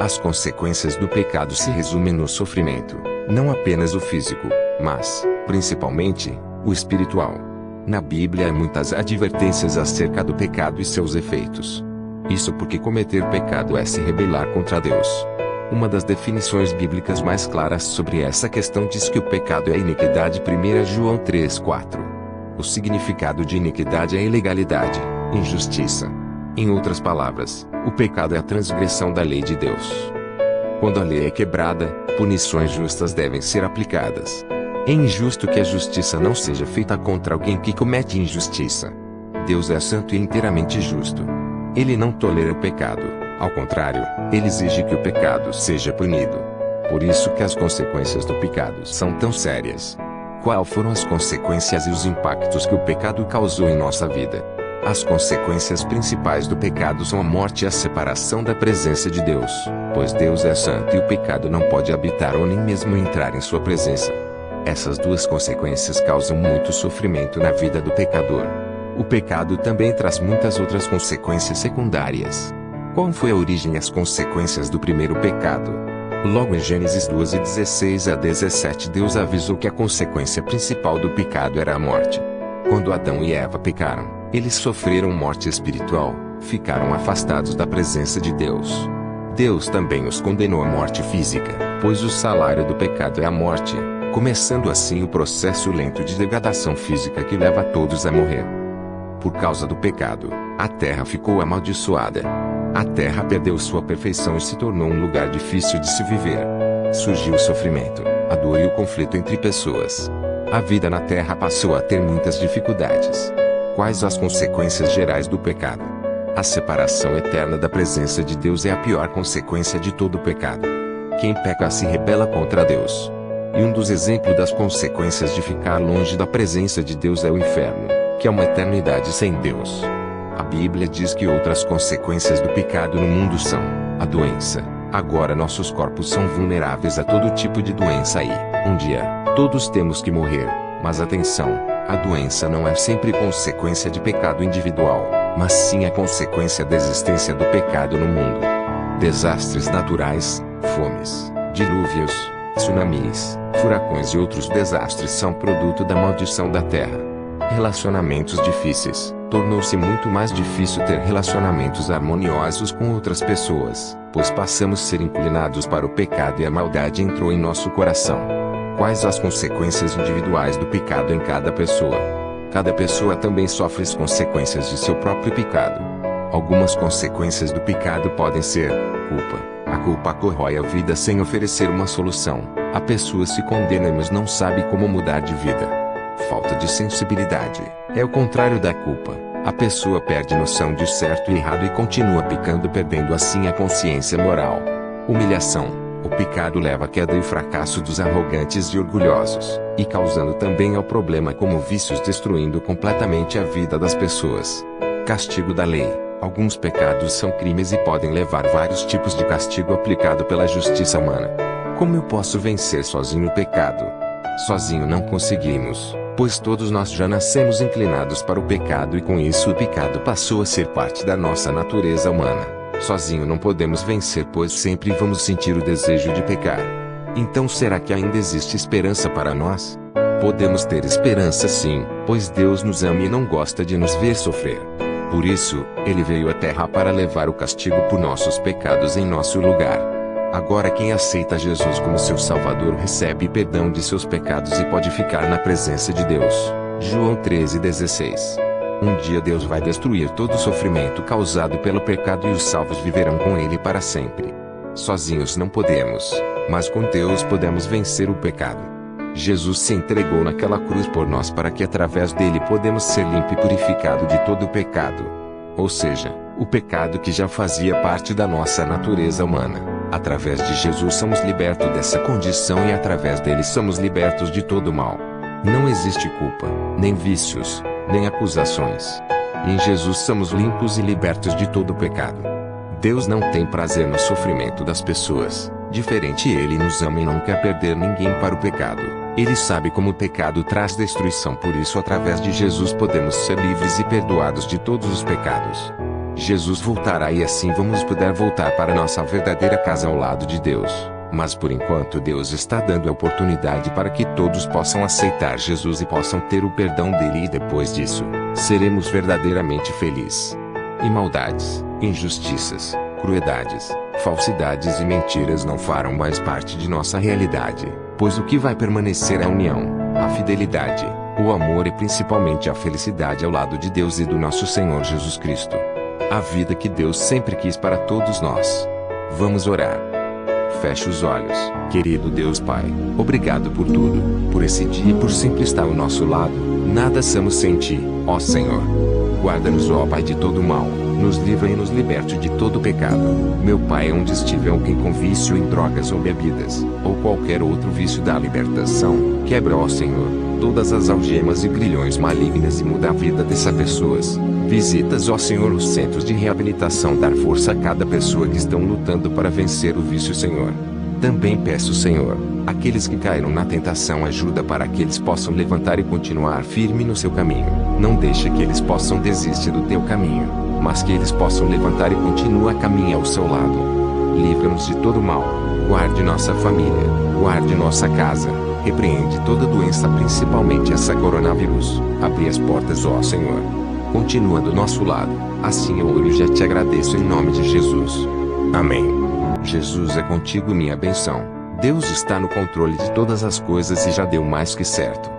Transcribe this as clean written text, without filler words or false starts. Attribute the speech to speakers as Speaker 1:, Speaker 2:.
Speaker 1: As consequências do pecado se resumem no sofrimento, não apenas o físico, mas, principalmente, o espiritual. Na Bíblia há muitas advertências acerca do pecado e seus efeitos. Isso porque cometer pecado é se rebelar contra Deus. Uma das definições bíblicas mais claras sobre essa questão diz que o pecado é iniquidade. 1 João 3,4. O significado de iniquidade é ilegalidade, injustiça. Em outras palavras, o pecado é a transgressão da lei de Deus. Quando a lei é quebrada, punições justas devem ser aplicadas. É injusto que a justiça não seja feita contra alguém que comete injustiça. Deus é santo e inteiramente justo. Ele não tolera o pecado, ao contrário, ele exige que o pecado seja punido. Por isso que as consequências do pecado são tão sérias. Quais foram as consequências e os impactos que o pecado causou em nossa vida? As consequências principais do pecado são a morte e a separação da presença de Deus, pois Deus é santo e o pecado não pode habitar ou nem mesmo entrar em sua presença. Essas duas consequências causam muito sofrimento na vida do pecador. O pecado também traz muitas outras consequências secundárias. Qual foi a origem e as consequências do primeiro pecado? Logo em Gênesis 2:16-17 Deus avisou que a consequência principal do pecado era a morte. Quando Adão e Eva pecaram, eles sofreram morte espiritual, ficaram afastados da presença de Deus. Deus também os condenou à morte física, pois o salário do pecado é a morte, começando assim o processo lento de degradação física que leva todos a morrer. Por causa do pecado, a terra ficou amaldiçoada. A terra perdeu sua perfeição e se tornou um lugar difícil de se viver. Surgiu o sofrimento, a dor e o conflito entre pessoas. A vida na terra passou a ter muitas dificuldades. Quais as consequências gerais do pecado? A separação eterna da presença de Deus é a pior consequência de todo o pecado. Quem peca se rebela contra Deus. E um dos exemplos das consequências de ficar longe da presença de Deus é o inferno, que é uma eternidade sem Deus. A Bíblia diz que outras consequências do pecado no mundo são a doença. Agora nossos corpos são vulneráveis a todo tipo de doença e, um dia, todos temos que morrer. Mas atenção, a doença não é sempre consequência de pecado individual, mas sim a consequência da existência do pecado no mundo. Desastres naturais, fomes, dilúvios, tsunamis, furacões e outros desastres são produto da maldição da terra. Relacionamentos difíceis. Tornou-se muito mais difícil ter relacionamentos harmoniosos com outras pessoas, pois passamos a ser inclinados para o pecado e a maldade entrou em nosso coração. Quais as consequências individuais do pecado em cada pessoa? Cada pessoa também sofre as consequências de seu próprio pecado. Algumas consequências do pecado podem ser culpa. A culpa corrói a vida sem oferecer uma solução. A pessoa se condena mas não sabe como mudar de vida. Falta de sensibilidade. É o contrário da culpa. A pessoa perde noção de certo e errado e continua pecando, perdendo assim a consciência moral. Humilhação. O pecado leva à queda e fracasso dos arrogantes e orgulhosos, e causando também ao problema como vícios, destruindo completamente a vida das pessoas. Castigo da lei. Alguns pecados são crimes e podem levar vários tipos de castigo aplicado pela justiça humana. Como eu posso vencer sozinho o pecado? Sozinho não conseguimos, pois todos nós já nascemos inclinados para o pecado e com isso o pecado passou a ser parte da nossa natureza humana. Sozinho não podemos vencer, pois sempre vamos sentir o desejo de pecar. Então será que ainda existe esperança para nós? Podemos ter esperança sim, pois Deus nos ama e não gosta de nos ver sofrer. Por isso, Ele veio à terra para levar o castigo por nossos pecados em nosso lugar. Agora quem aceita Jesus como seu Salvador recebe perdão de seus pecados e pode ficar na presença de Deus. João 13:16. Um dia Deus vai destruir todo o sofrimento causado pelo pecado e os salvos viverão com Ele para sempre. Sozinhos não podemos, mas com Deus podemos vencer o pecado. Jesus se entregou naquela cruz por nós para que através dele podemos ser limpo e purificado de todo o pecado. Ou seja, o pecado que já fazia parte da nossa natureza humana. Através de Jesus somos libertos dessa condição e através dele somos libertos de todo o mal. Não existe culpa, nem vícios, nem acusações. Em Jesus somos limpos e libertos de todo o pecado. Deus não tem prazer no sofrimento das pessoas. Diferente, Ele nos ama e não quer perder ninguém para o pecado. Ele sabe como o pecado traz destruição, por isso através de Jesus podemos ser livres e perdoados de todos os pecados. Jesus voltará e assim vamos poder voltar para nossa verdadeira casa ao lado de Deus. Mas por enquanto Deus está dando a oportunidade para que todos possam aceitar Jesus e possam ter o perdão dele, e depois disso, seremos verdadeiramente felizes. E maldades, injustiças, crueldades, falsidades e mentiras não farão mais parte de nossa realidade, pois o que vai permanecer é a união, a fidelidade, o amor e principalmente a felicidade ao lado de Deus e do nosso Senhor Jesus Cristo. A vida que Deus sempre quis para todos nós. Vamos orar. Feche os olhos. Querido Deus Pai, obrigado por tudo, por esse dia e por sempre estar ao nosso lado. Nada somos sem Ti, ó Senhor. Guarda-nos, ó Pai, de todo mal. Nos livra e nos liberte de todo pecado. Meu Pai, onde estiver alguém com vício em drogas ou bebidas, ou qualquer outro vício da libertação, quebra, ó Senhor, todas as algemas e grilhões malignas e muda a vida dessas pessoas. Visitas, ó Senhor, os centros de reabilitação, dar força a cada pessoa que estão lutando para vencer o vício, Senhor. Também peço, Senhor, aqueles que caíram na tentação, ajuda para que eles possam levantar e continuar firme no seu caminho. Não deixe que eles possam desistir do teu caminho, mas que eles possam levantar e continuar a caminhar ao seu lado. Livra-nos de todo mal, guarde nossa família, guarde nossa casa, repreende toda doença, principalmente essa coronavírus. Abre as portas, ó Senhor. Continua do nosso lado, assim eu oro e já te agradeço em nome de Jesus. Amém. Jesus é contigo, minha benção. Deus está no controle de todas as coisas e já deu mais que certo.